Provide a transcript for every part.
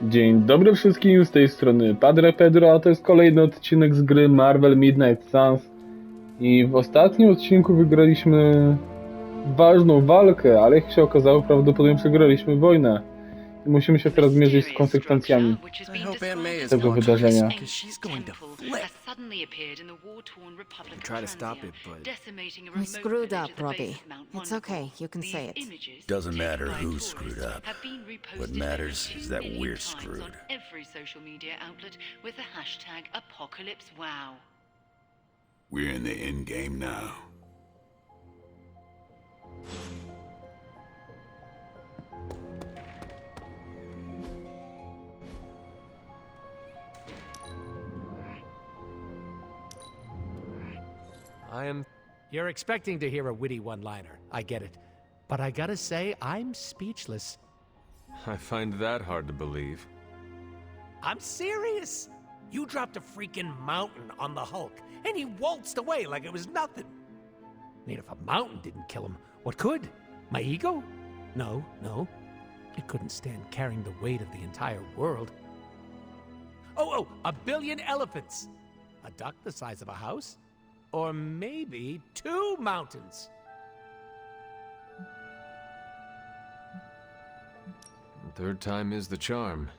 Dzień dobry wszystkim, z tej strony Padre Pedro, a to jest kolejny odcinek z gry Marvel Midnight Suns. I w ostatnim odcinku wygraliśmy ważną walkę, ale jak się okazało, prawdopodobnie przegraliśmy wojnę. I musimy się teraz mierzyć z konsekwencjami tego wydarzenia. Try to stop it, but We screwed up, Robbie. It's okay, you can say it. Doesn't matter who screwed up. What matters is that we're screwed. Every social media outlet with the hashtag #ApocalypseWow. We're in the end game now. You're expecting to hear a witty one-liner. I get it. But I gotta say, I'm speechless. I find that hard to believe. I'm serious. You dropped a freaking mountain on the Hulk, and he waltzed away like it was nothing. I mean, if a mountain didn't kill him, what could? My ego? No, no. It couldn't stand carrying the weight of the entire world. Oh, a billion elephants. A duck the size of a house? Or maybe 2 mountains. Third time is the charm.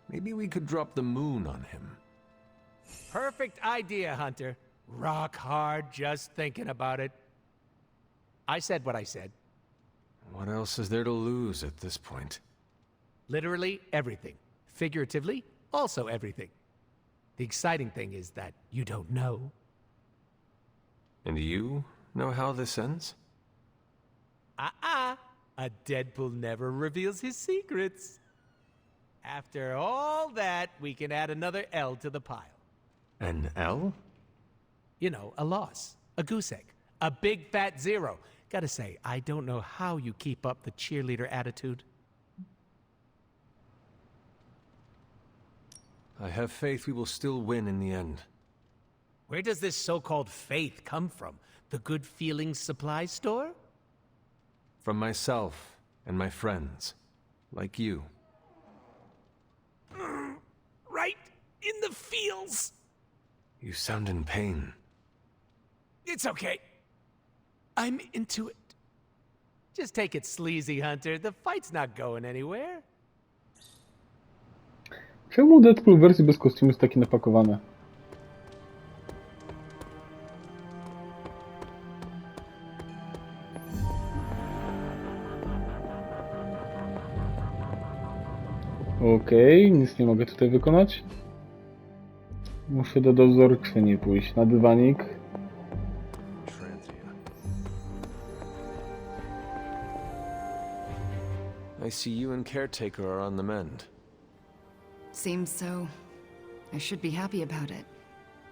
Maybe we could drop the moon on him. Perfect idea, Hunter. Rock hard just thinking about it. I said what I said. What else is there to lose at this point? Literally everything. Figuratively, also everything. The exciting thing is that you don't know. And you know how this ends? A Deadpool never reveals his secrets. After all that, we can add another L to the pile. An L? You know, a loss, a goose egg, a big fat 0. Gotta say, I don't know how you keep up the cheerleader attitude. I have faith we will still win in the end. Where does this so-called faith come from? The Good Feelings supply store? From myself and my friends, like you. Right in the feels. You sound in pain. It's okay. I'm into it. Just take it sleazy, Hunter. The fight's not going anywhere. Czemu Deadpool w wersji bez kostiumu jest taki napakowany? Okej, nic nie mogę tutaj wykonać. Muszę do dozorczyni pójść na dywanik. I see you and Caretaker are on the mend. Seems so. I should be happy about it.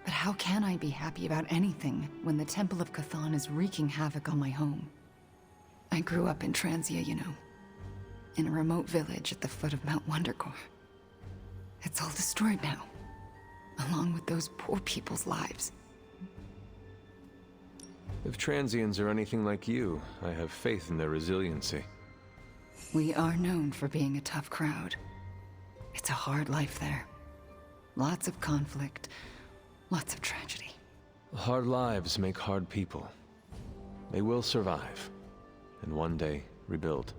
But how can I be happy about anything when the Temple of Chthon is wreaking havoc on my home? I grew up in Transia, you know. In a remote village at the foot of Mount Wondercore. It's all destroyed now, along with those poor people's lives. If Transians are anything like you, I have faith in their resiliency. We are known for being a tough crowd. It's a hard life there. Lots of conflict, lots of tragedy. Hard lives make hard people. They will survive, and one day rebuild.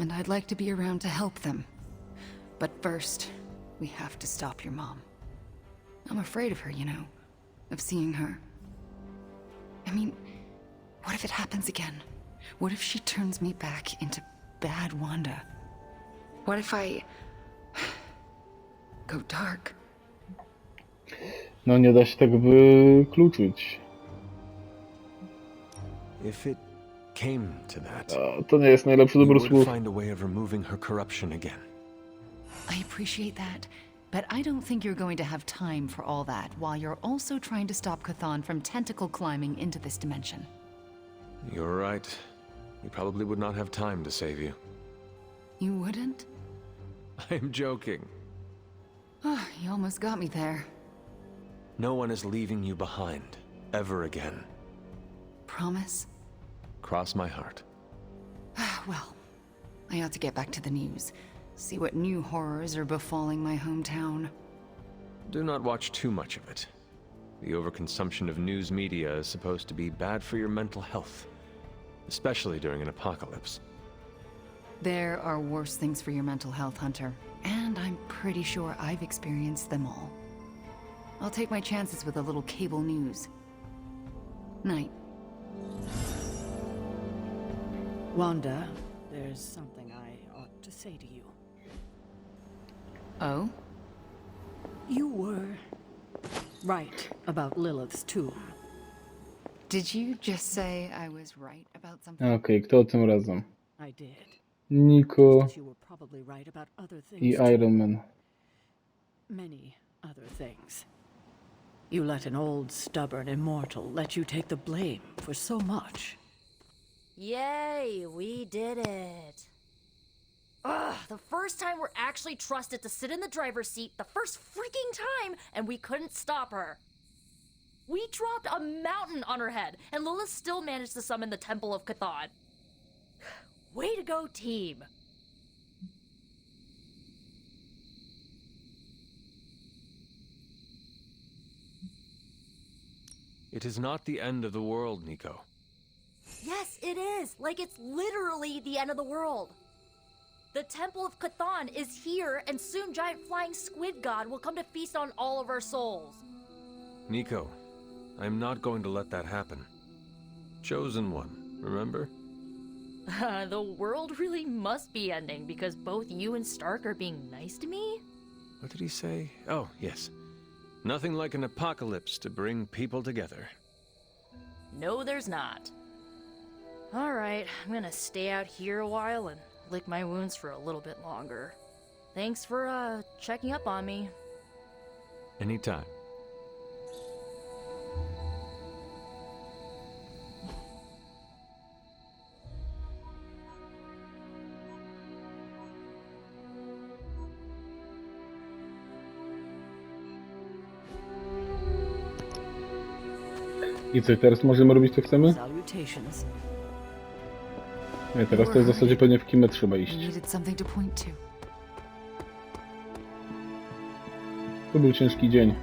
And I'd like to be around to help them. But first, we have to stop your mom. I'm afraid of her, you know, of seeing her. I mean, what if it happens again? What if she turns me back into bad Wanda? What if I go dark? No nie da się tego wykluczyć. If it came to that, To nie jest najlepszy we dobór would słów. find a way of removing her corruption again. I appreciate that, but I don't think you're going to have time for all that while you're also trying to stop Chthon from tentacle climbing into this dimension. You're right. We probably would not have time to save you. You wouldn't? I'm joking. You almost got me there. No one is leaving you behind, ever again. Promise? Cross my heart. Well, I ought to get back to the news. See what new horrors are befalling my hometown. Do not watch too much of it. The overconsumption of news media is supposed to be bad for your mental health, especially during an apocalypse. There are worse things for your mental health, Hunter. And I'm pretty sure I've experienced them all. I'll take my chances with a little cable news. Night. Wanda, there's something I ought to say to you. Oh? You were right about Lilith's tomb. Did you just say I was right about something? Okej, kto tym razem? I did. Nico But you were probably right about other i things too. Iron Man. Many other things. You let an old, stubborn immortal let you take the blame for so much. Yay, we did it. Ugh, the first time we're actually trusted to sit in the driver's seat, the first freaking time, and we couldn't stop her. We dropped a mountain on her head, and Lilith still managed to summon the Temple of Chthon. Way to go, team. It is not the end of the world, Nico. Yes, it is. Like, it's literally the end of the world. The Temple of Chthon is here, and soon giant flying squid god will come to feast on all of our souls. Nico, I'm not going to let that happen. Chosen one, remember? The world really must be ending because both you and Stark are being nice to me? What did he say? Oh, yes. Nothing like an apocalypse to bring people together. No, there's not. Alright, I'm gonna stay out here a while and lick my wounds for a little bit longer. Thanks for, checking up on me. Anytime. I co, teraz możemy robić co chcemy? Salutations. Nie, teraz to w zasadzie pewnie w kimę trzeba I iść. needed something to point to. To był ciężki dzień.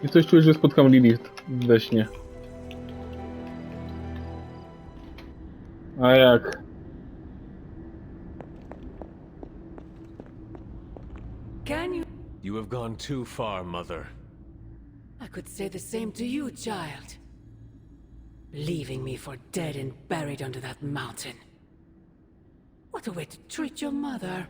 I coś czuję, że spotkam Lilith we śnie. A jak? Can you? You have gone too far, Mother. I could say the same to you, child. Leaving me for dead and buried under that mountain. What a way to treat your mother.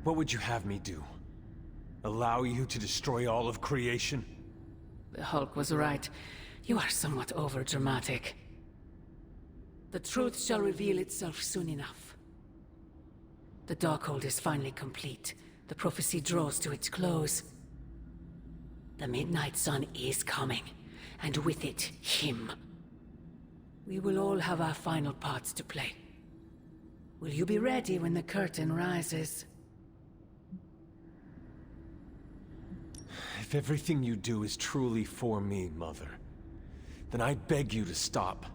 What would you have me do? Allow you to destroy all of creation? The Hulk was right. You are somewhat overdramatic. The truth shall reveal itself soon enough. The Darkhold is finally complete. The prophecy draws to its close. The Midnight Sun is coming, and with it, him. We will all have our final parts to play. Will you be ready when the curtain rises? If everything you do is truly for me, Mother, then I beg you to stop.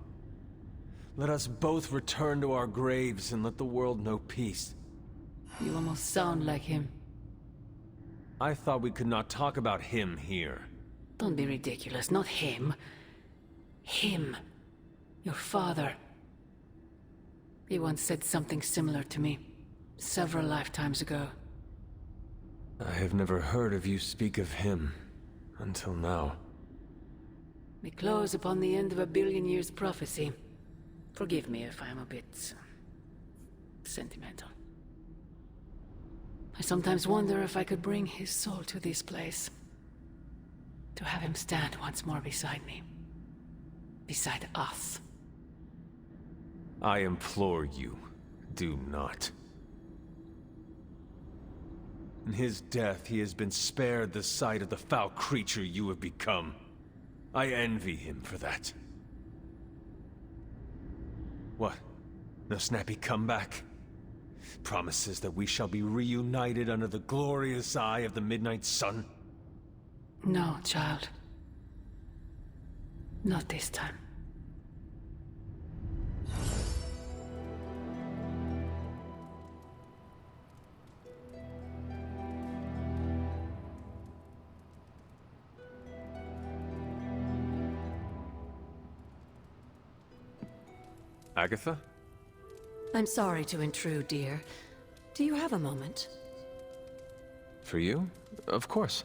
Let us both return to our graves and let the world know peace. You almost sound like him. I thought we could not talk about him here. Don't be ridiculous, not him. Him. Your father. He once said something similar to me, several lifetimes ago. I have never heard of you speak of him until now. We close upon the end of a billion years prophecy. Forgive me if I'm a bit sentimental. I sometimes wonder if I could bring his soul to this place. To have him stand once more beside me. Beside us. I implore you, do not. In his death, he has been spared the sight of the foul creature you have become. I envy him for that. What? No snappy comeback? Promises that we shall be reunited under the glorious eye of the Midnight Sun? No, child. Not this time. Agatha? I'm sorry to intrude, dear. Do you have a moment? For you? Of course.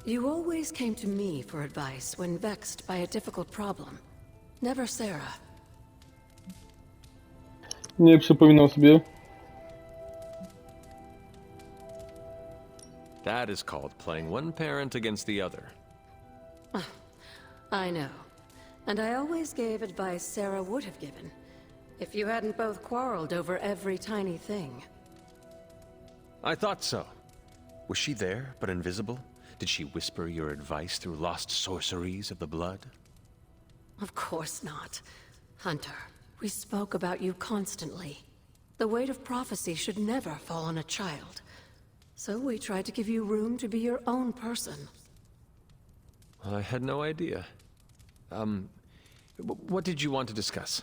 You always came to me for advice when vexed by a difficult problem. Never Sarah. Nie przypominam sobie. That is called playing one parent against the other. I know. And I always gave advice Sarah would have given, if you hadn't both quarreled over every tiny thing. I thought so. Was she there, but invisible? Did she whisper your advice through lost sorceries of the blood? Of course not. Hunter, we spoke about you constantly. The weight of prophecy should never fall on a child. So we tried to give you room to be your own person. I had no idea. What did you want to discuss?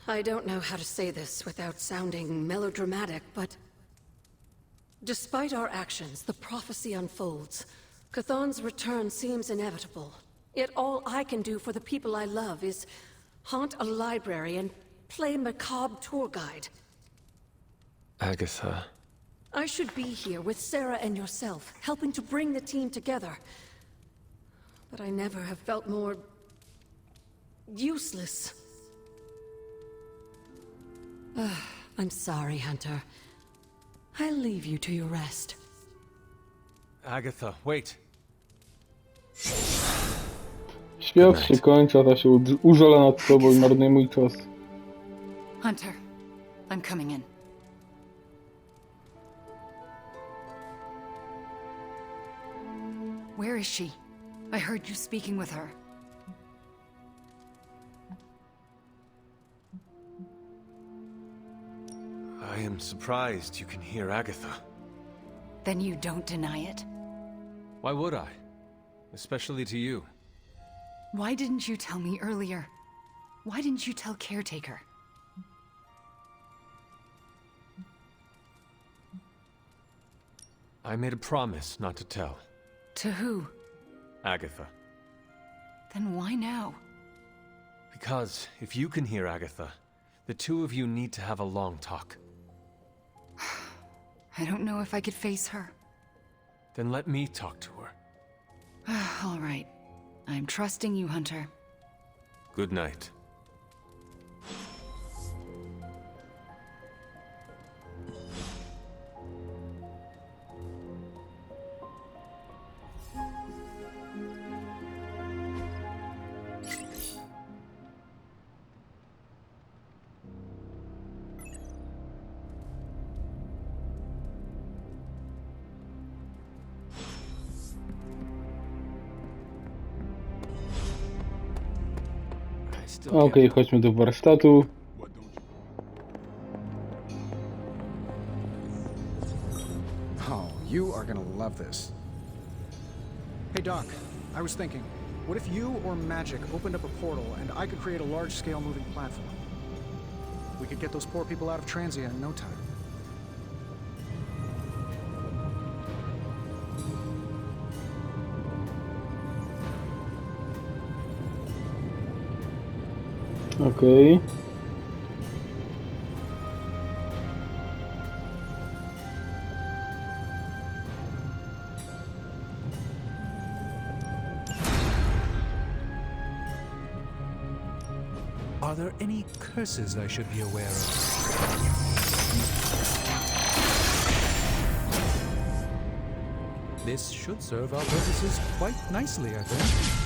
I don't know how to say this without sounding melodramatic, but... despite our actions, the prophecy unfolds. Chthon's return seems inevitable. Yet all I can do for the people I love is haunt a library and play macabre tour guide. Agatha... I should be here with Sarah and yourself, helping to bring the team together. But I never have felt more... useless. I'm sorry, Hunter. I'll leave you to your rest. Agatha, wait. Świat się kończy, a ta się użala nad tobą i marnuje mój czas. Hunter, I'm coming in. Where is she? I heard you speaking with her. I am surprised you can hear Agatha. Then you don't deny it? Why would I? Especially to you. Why didn't you tell me earlier? Why didn't you tell Caretaker? I made a promise not to tell. To who? Agatha. Then why now? Because if you can hear Agatha, the two of you need to have a long talk. I don't know if I could face her. Then let me talk to her. All right. I'm trusting you, Hunter. Good night. Okej, chodźmy do warsztatu. Oh, you are gonna love this. Hey Doc, I was thinking, what if you or Magik opened up a portal and I could create a large-scale moving platform? We could get those poor people out of Transient in no time. Okej. Are there any curses I should be aware of? This should serve our purposes quite nicely, I think.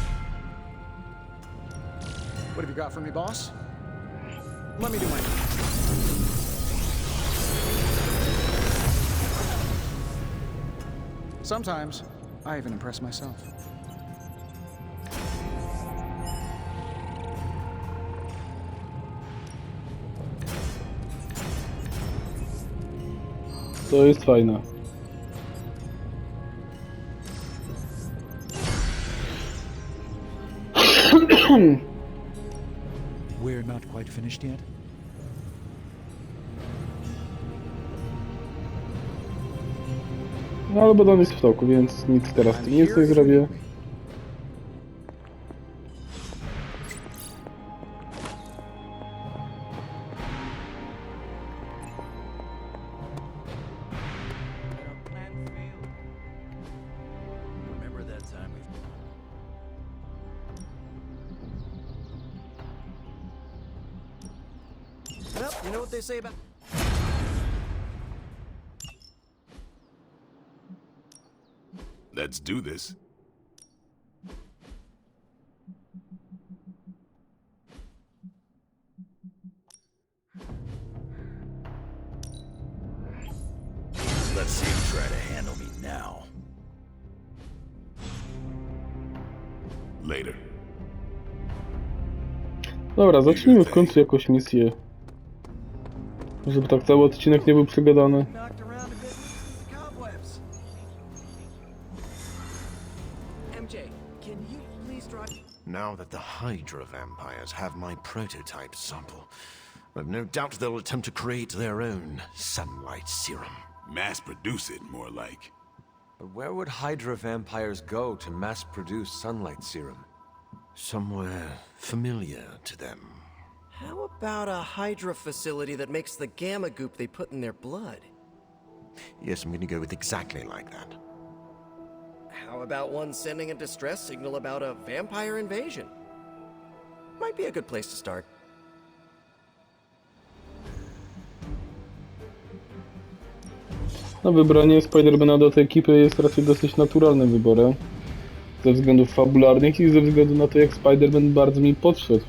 What have you got for me, boss? Let me do my... Sometimes, I even impress myself. To jest fajne. We're not quite finished yet. No ale badany jest w toku, więc nic teraz tu nie zrobię. Well, you know what they say about... Let's do this. Let's see him try to handle me now. Later. Dobra, zacznijmy w końcu jakąś misję. Żeby tak cały odcinek nie był przegadany. Now that the Hydra vampires have my prototype sample, I've no doubt they'll attempt to create their own sunlight serum. Mass produce it, more like. But where would Hydra vampires go to mass-produce sunlight serum? Somewhere familiar to them. How about a Hydra facility that makes the gamma goop they put in their blood? Yes, I'm gonna go with exactly like that. How about one sending a distress signal about a vampire invasion? Might be a good place to start. No, wybranie Spidermana do tej ekipy jest raczej dosyć naturalnym wyborem. Ze względów fabularnych i ze względu na to, jak Spider-Man bardzo mi podszedł.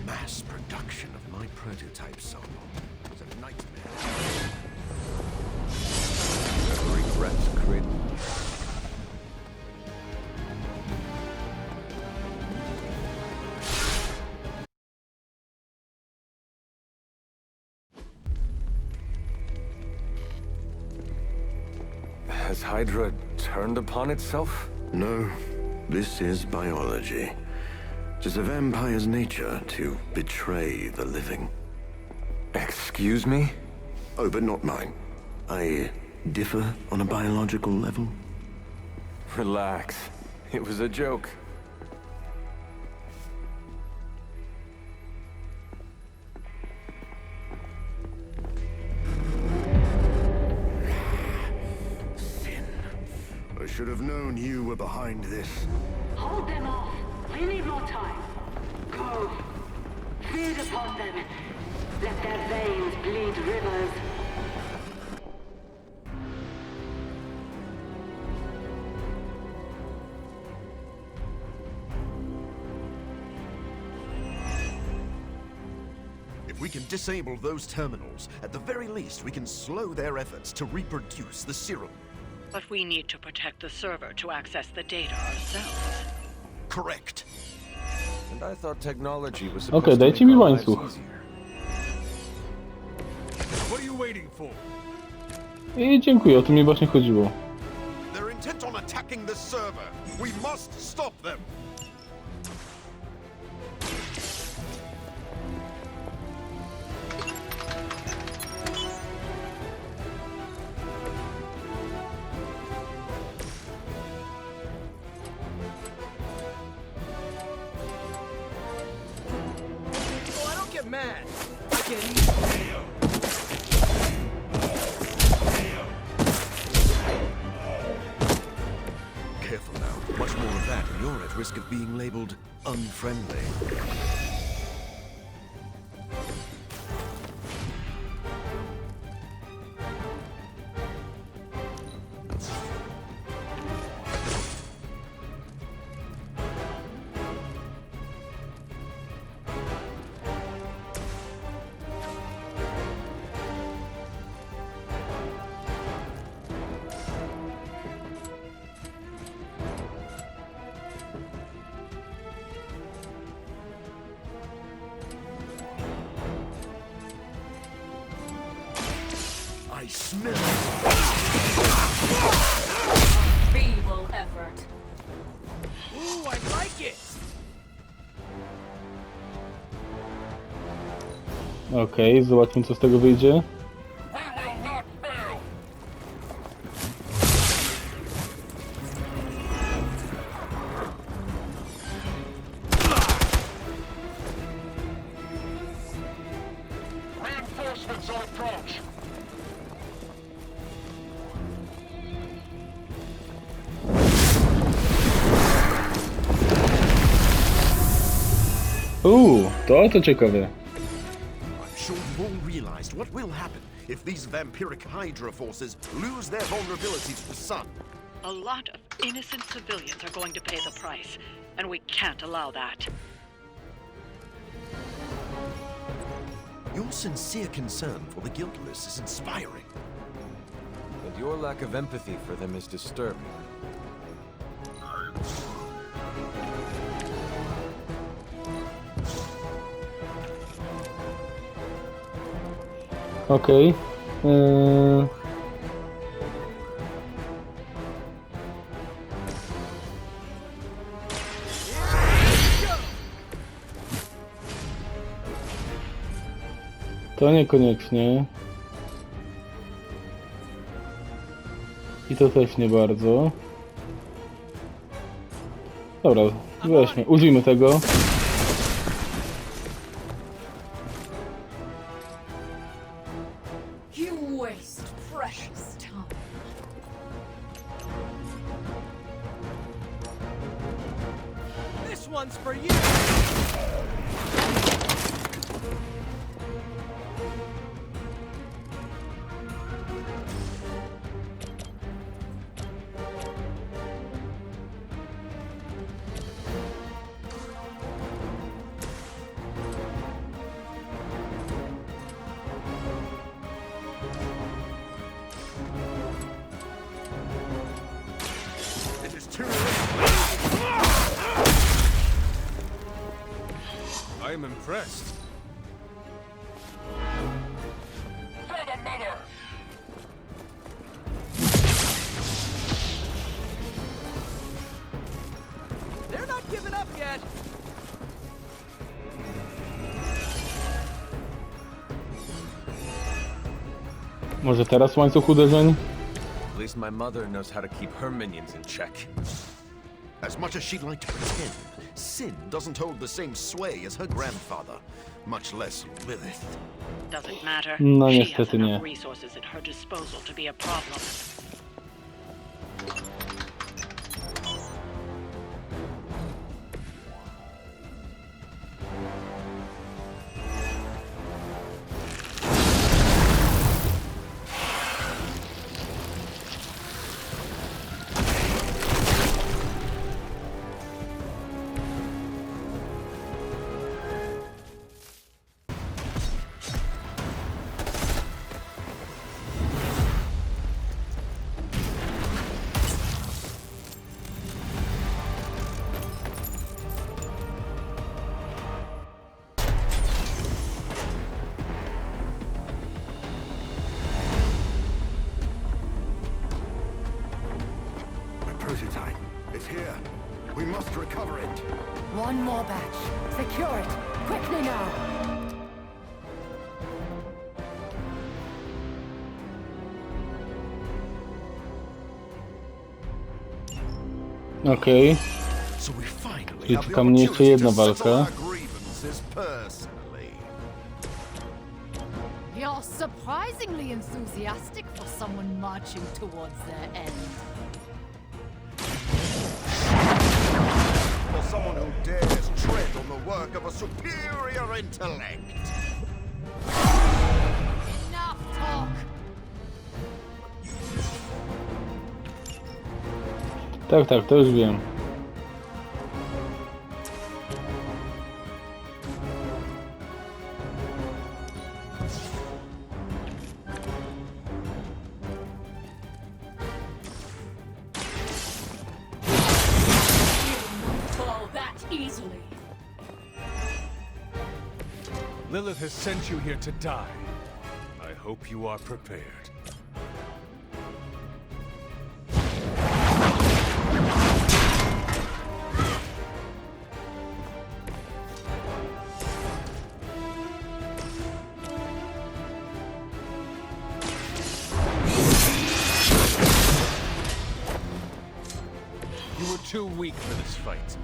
Mass production of my prototype sample is a nightmare. Regrets created. Has Hydra turned upon itself? No, this is biology. It is a vampire's nature to betray the living. Excuse me? Oh, but not mine. I differ on a biological level. Relax. It was a joke. I should have known you were behind this. Hold them off. We need more time. Go. Feed upon them. Let their veins bleed rivers. If we can disable those terminals, at the very least we can slow their efforts to reproduce the serum. But we need to protect the server to access the data ourselves. Correct. And I thought technology was Okej, supposed to dajcie make mi our lives łańcuch. easier. What are you waiting for? I dziękuję, o to mi właśnie chodziło. They're intent on attacking the server. We must stop them. Oh, I don't get mad. I get easy. Careful now. Much more of that, and you're at risk of being labeled unfriendly. I smell Feeble effort. Ooh, I like it! Okej, zobaczmy, co z tego wyjdzie. Reinforcements on approach. To ciekawe. I'm You've all realized what will happen if these vampiric Hydra forces lose their vulnerability to the sun. A lot of innocent civilians are going to pay the price, and we can't allow that. Your sincere concern for the guiltless is inspiring. And your lack of empathy for them is disturbing. Okej. To niekoniecznie. I to też nie bardzo. Dobra, weźmy, użyjmy tego. You waste precious time. This one's for you! It is too I am impressed. They're not giving up yet! Może teraz łańcuch uderzeń? At least my mother knows how to keep her minions in check. As much as she'd like to pretend, Sin doesn't hold the same sway as her grandfather, much less Lilith. Doesn't matter. No She has niestety nie. enough resources at her disposal to be a problem. Prototype. It's here. We must recover it. One more batch. Secure it. Quickly now. Okej. So we finally Czyli have the czeka mnie jeszcze opportunity jedna to settle walka. our grievances personally. You're surprisingly enthusiastic for someone marching towards their end. For someone who dares tread on the work of a superior intellect. Enough talk. Tak, to już wiem. Fall that easily. Lilith has sent you here to die. I hope you are prepared. You were too weak for this fight.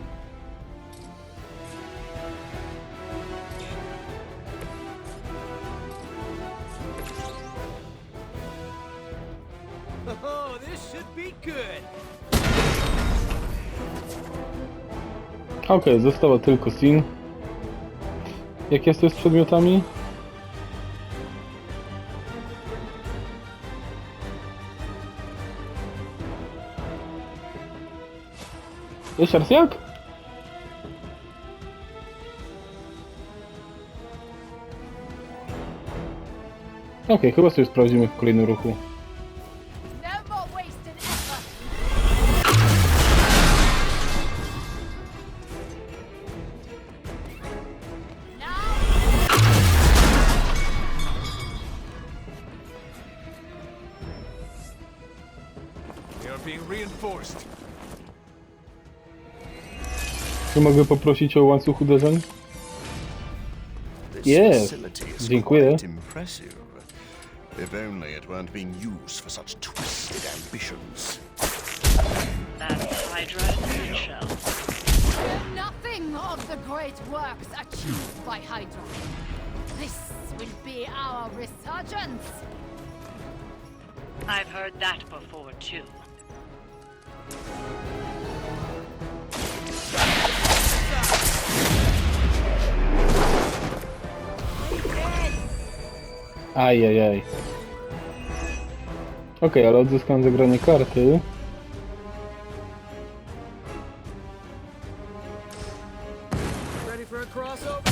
Oh, this should be good. Okej, została tylko Sin. Jak jest to z przedmiotami? Jeszcze raz jak? Okej, chyba sobie sprawdzimy w kolejnym ruchu. Czy mogę poprosić o łańcuch uderzeń? Jest! Dziękuję. If only it weren't being used for such twisted ambitions. That's Hydra in a nutshell. Nothing of the great works achieved by Hydra. This will be our resurgence. I've heard that before, too. Ajajaj. Okej, ale odzyskałem zagranie karty. Ready for a crossover?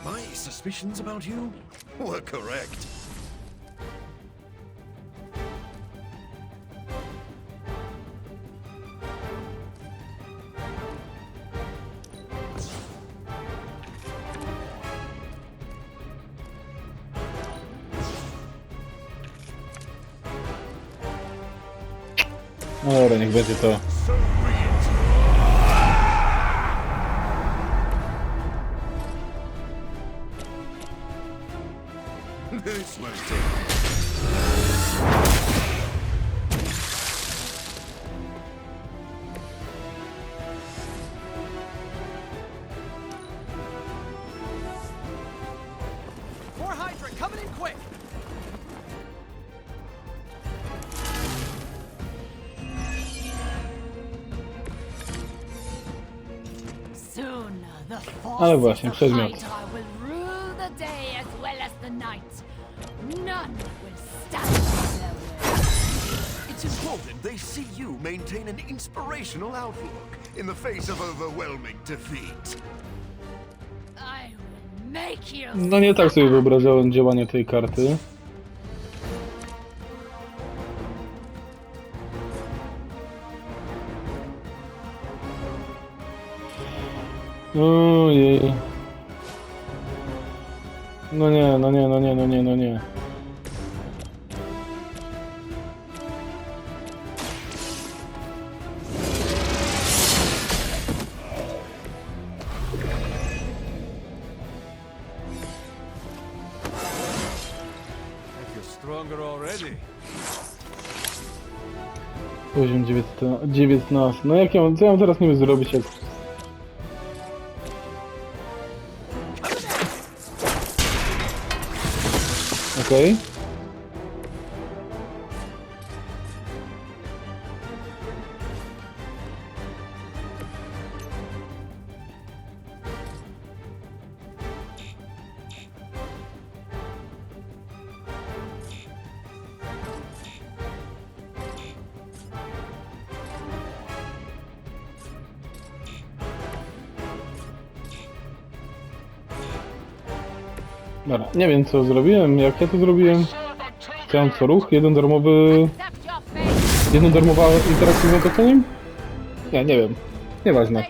My suspicions about you were correct. No dobra, niech będzie to. This won't take. More Hydra coming in quick. Soon the Ale właśnie, forces of przedmiot. Hydra will rule the day as well as the night. None will stand in their way. It's important they see you maintain an inspirational outlook in the face of overwhelming defeat. I will make you. No nie tak sobie wyobrażałem działanie tej karty. Ojej. No nie, no nie, no nie, no nie, no nie. You're stronger already. Poziom 19. No jak ja mam, co ja mam teraz niby zrobić, jak... Okej. Dobra, nie wiem co zrobiłem, jak ja to zrobiłem. Chciałem co ruch, jedną darmowa interakcja z otoczeniem? Nie wiem. Nieważne.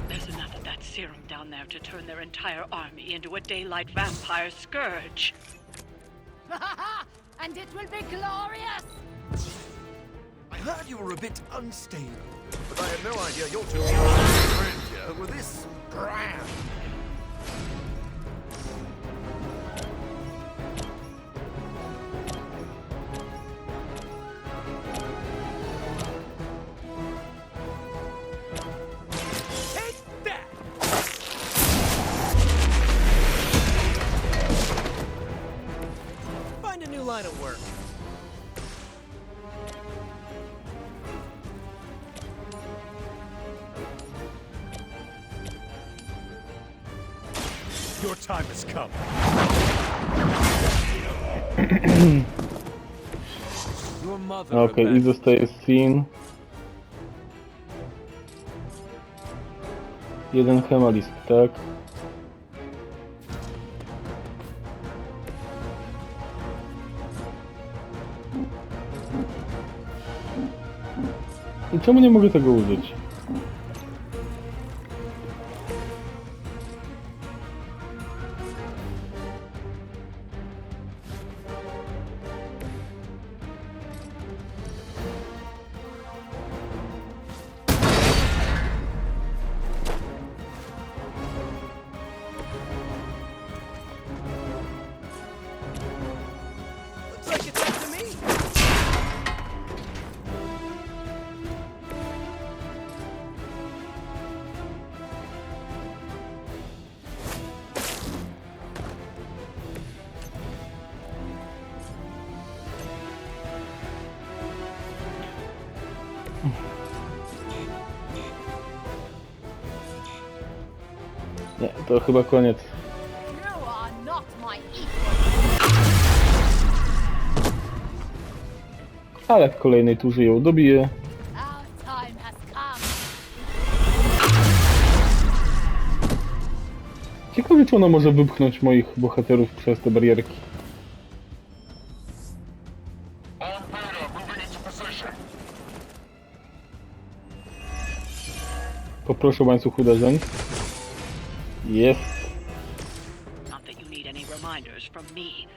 There's enough of that serum down there to turn their entire army into a daylight vampire scourge. And it will be glorious. I heard you were a bit unstable, but I had no idea your two friends here were this grand. Your time has come. Your mother. Okej, i zostaje scene. Jeden hemalist, tak? I czemu nie mogę tego użyć? Nie, to chyba koniec. Ale w kolejnej turze ją dobiję. Ciekawe, czy ona może wypchnąć moich bohaterów przez te barierki. Poproszę o łańcuch uderzeń. Jest. Not that you need any reminders from me,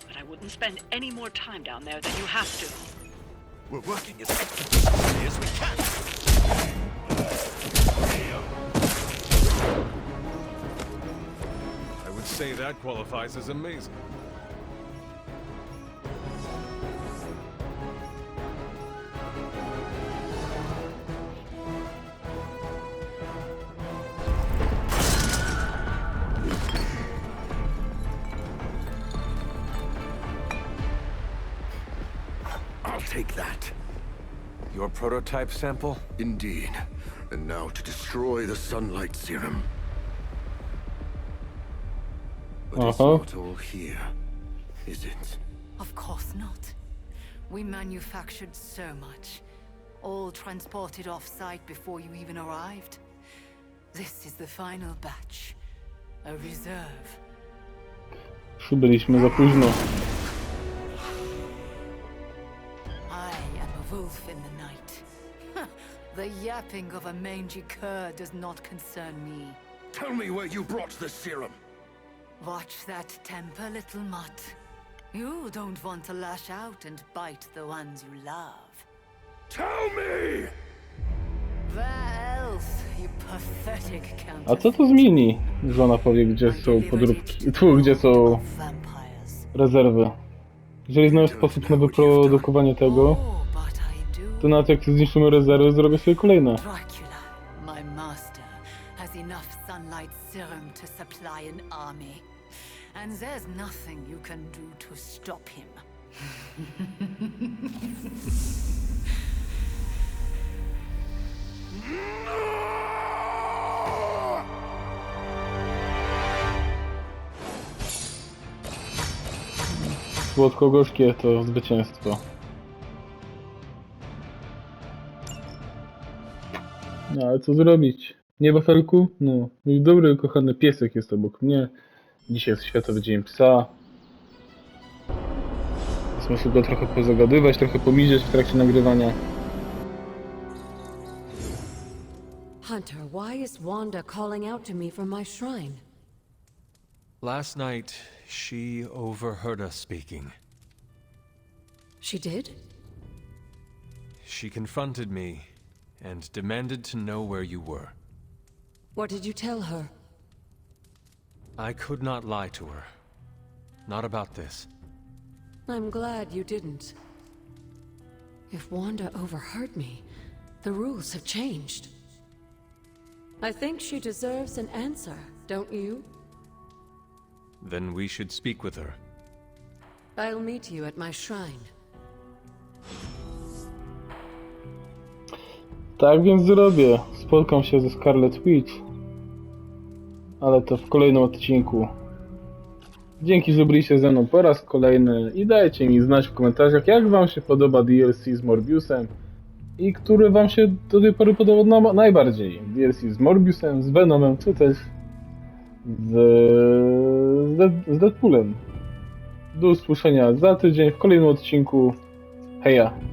but I wouldn't spend any more time down there than you have to. We're working as efficiently as we can. I would say that qualifies as amazing. Take that. Your prototype sample? Indeed. And now to destroy the sunlight serum. But it's not all here, is it? Of course not. We manufactured so much. All transported off-site before you even arrived. This is the final batch. A reserve. Przybyliśmy za późno. Wolf in the night. The yapping of a mangy cur does not concern me. Tell me where you brought the serum. Watch that temper, little mutt. You don't want to lash out and bite the ones you love. Tell me! Where else, you pathetic A co to zmieni, że ona powie, gdzie są podróbki, gdzie są rezerwy? Jeżeli znajdę sposób na wyprodukowanie tego, to nawet jak zniszczymy rezerwy, zrobię sobie kolejne. My master has enough sunlight serum to supply an army. And there's nothing you can do to stop him. Słodko-gorzkie to zwycięstwo. No ale co zrobić? Nie, wafelku? No, mój dobry, kochany piesek jest obok mnie. Dzisiaj jest Światowy Dzień Psa. Więc muszę go trochę pozagadywać, trochę pomijać w trakcie nagrywania. Hunter, why is Wanda calling out to me from my shrine? Last night, she overheard us speaking. She did? She confronted me and demanded to know where you were. What did you tell her? I could not lie to her. Not about this. I'm glad you didn't. If Wanda overheard me, the rules have changed. I think she deserves an answer, don't you? Then we should speak with her. I'll meet you at my shrine. Tak więc zrobię. Spotkam się ze Scarlet Witch. ale to w kolejnym odcinku. Dzięki, że byliście ze mną po raz kolejny i dajcie mi znać w komentarzach, jak wam się podoba DLC z Morbiusem i który wam się do tej pory podoba najbardziej. DLC z Morbiusem, z Venomem, czy też z Deadpoolem. Do usłyszenia za tydzień w kolejnym odcinku. Heja!